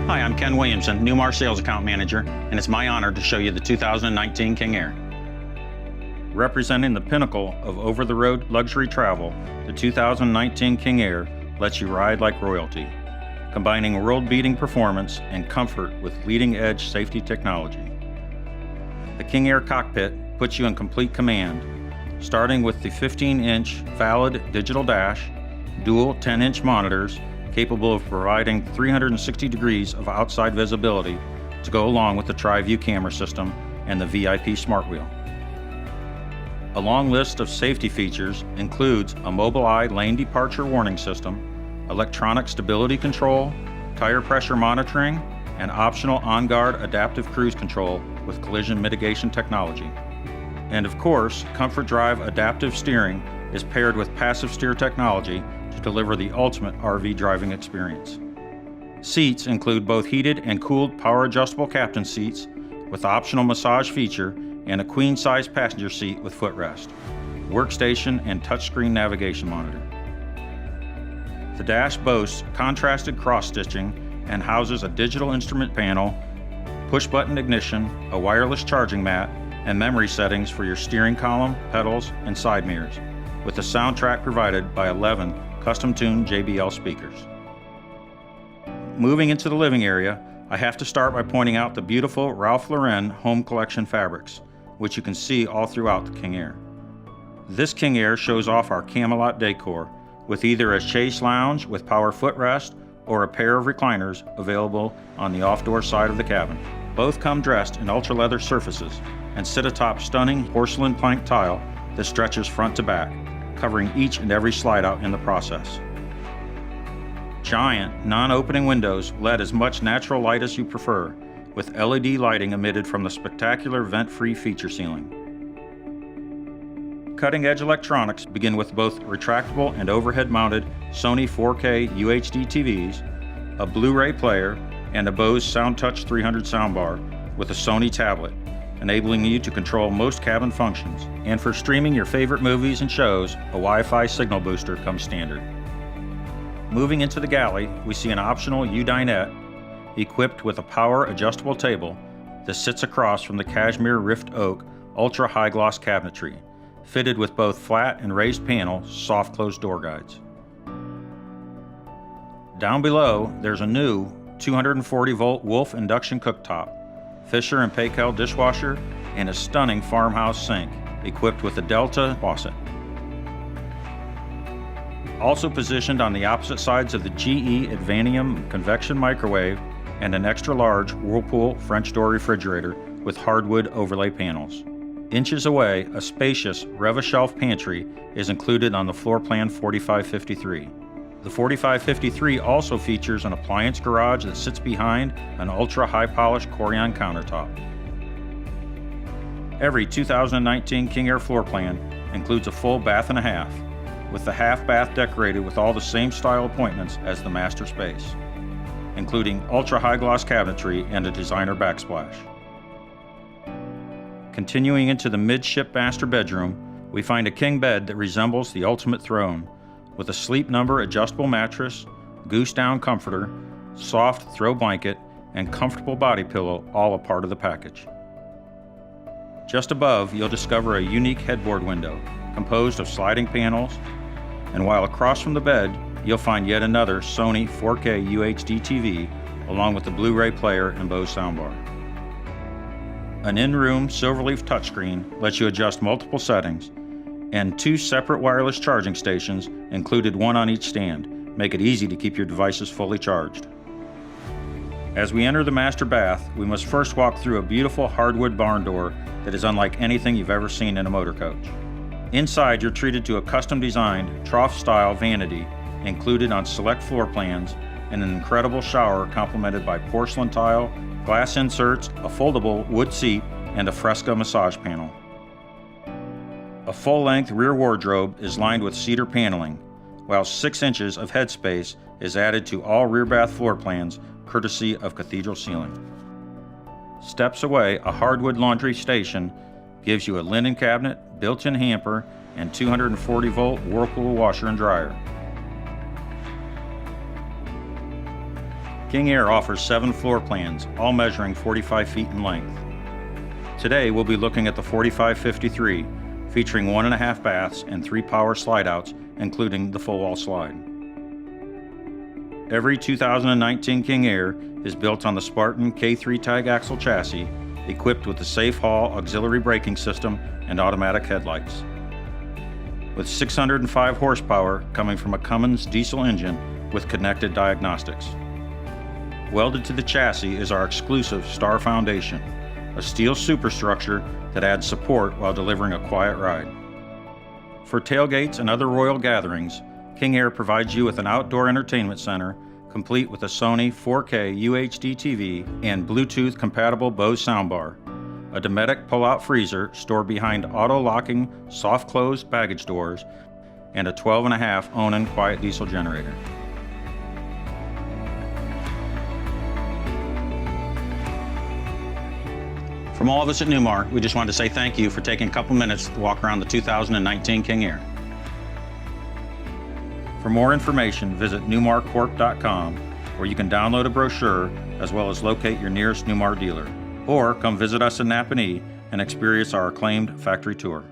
Hi, I'm Ken Williamson, Newmar Sales Account Manager, and it's my honor to show you the 2019 King Air. Representing the pinnacle of over-the-road luxury travel, the 2019 King Air lets you ride like royalty, combining world-beating performance and comfort with leading-edge safety technology. The King Air cockpit puts you in complete command, starting with the 15-inch valid digital dash, dual 10-inch monitors, capable of providing 360 degrees of outside visibility to go along with the Tri-View camera system and the VIP Smart Wheel. A long list of safety features includes a Mobileye lane departure warning system, electronic stability control, tire pressure monitoring, and optional on-guard adaptive cruise control with collision mitigation technology. And of course, Comfort Drive adaptive steering is paired with passive steer technology to deliver the ultimate RV driving experience. Seats include both heated and cooled power adjustable captain seats with optional massage feature and a queen-size passenger seat with footrest, workstation and touchscreen navigation monitor. The dash boasts contrasted cross-stitching and houses a digital instrument panel, push-button ignition, a wireless charging mat, and memory settings for your steering column, pedals, and side mirrors, with the soundtrack provided by 11 custom-tuned JBL speakers. Moving into the living area, I have to start by pointing out the beautiful Ralph Lauren home collection fabrics, which you can see all throughout the King Air. This King Air shows off our Camelot decor, with either a chaise lounge with power footrest or a pair of recliners available on the off-door side of the cabin. Both come dressed in ultra-leather surfaces and sit atop stunning porcelain plank tile that stretches front to back, covering each and every slide-out in the process. Giant, non-opening windows let as much natural light as you prefer, with LED lighting emitted from the spectacular vent-free feature ceiling. Cutting-edge electronics begin with both retractable and overhead-mounted Sony 4K UHD TVs, a Blu-ray player, and a Bose SoundTouch 300 soundbar with a Sony tablet, enabling you to control most cabin functions. And for streaming your favorite movies and shows, a Wi-Fi signal booster comes standard. Moving into the galley, we see an optional U-dinette equipped with a power adjustable table that sits across from the cashmere rift oak ultra high gloss cabinetry, fitted with both flat and raised panel soft closed door guides. Down below, there's a new 240 volt Wolf induction cooktop, Fisher and Paykel dishwasher, and a stunning farmhouse sink equipped with a Delta faucet. Also positioned on the opposite sides of the GE Advanium convection microwave and an extra large Whirlpool French door refrigerator with hardwood overlay panels. Inches away, a spacious Rev-A-Shelf pantry is included on the floor plan 4553. The 4553 also features an appliance garage that sits behind an ultra-high polished Corian countertop. Every 2019 King Air floor plan includes a full bath and a half, with the half bath decorated with all the same style appointments as the master space, including ultra-high gloss cabinetry and a designer backsplash. Continuing into the midship master bedroom, we find a king bed that resembles the ultimate throne, with a Sleep Number adjustable mattress, goose down comforter, soft throw blanket, and comfortable body pillow, all a part of the package. Just above, you'll discover a unique headboard window composed of sliding panels, and while across from the bed, you'll find yet another Sony 4K UHD TV, along with the Blu-ray player and Bose soundbar. An in-room Silverleaf touchscreen lets you adjust multiple settings, and 2 separate wireless charging stations, included one on each stand, make it easy to keep your devices fully charged. As we enter the master bath, we must first walk through a beautiful hardwood barn door that is unlike anything you've ever seen in a motor coach. Inside, you're treated to a custom-designed trough-style vanity included on select floor plans, and an incredible shower complemented by porcelain tile, glass inserts, a foldable wood seat, and a Fresca massage panel. A full-length rear wardrobe is lined with cedar paneling, while 6 inches of headspace is added to all rear bath floor plans, courtesy of Cathedral Ceiling. Steps away, a hardwood laundry station gives you a linen cabinet, built-in hamper, and 240-volt Whirlpool washer and dryer. King Air offers 7 floor plans, all measuring 45 feet in length. Today, we'll be looking at the 4553, featuring 1.5 baths and 3 power slide-outs, including the full wall slide. Every 2019 King Air is built on the Spartan K3 tag axle chassis, equipped with the Safe Haul auxiliary braking system and automatic headlights. With 605 horsepower coming from a Cummins diesel engine with connected diagnostics. Welded to the chassis is our exclusive Star Foundation, a steel superstructure that adds support while delivering a quiet ride. For tailgates and other royal gatherings, King Air provides you with an outdoor entertainment center, complete with a Sony 4K UHD TV and Bluetooth-compatible Bose soundbar, a Dometic pull-out freezer stored behind auto-locking, soft-closed baggage doors, and a 12.5 Onan quiet diesel generator. From all of us at Newmar, we just wanted to say thank you for taking a couple minutes to walk around the 2019 King Air. For more information, visit newmarcorp.com, where you can download a brochure as well as locate your nearest Newmar dealer. Or come visit us in Napanee and experience our acclaimed factory tour.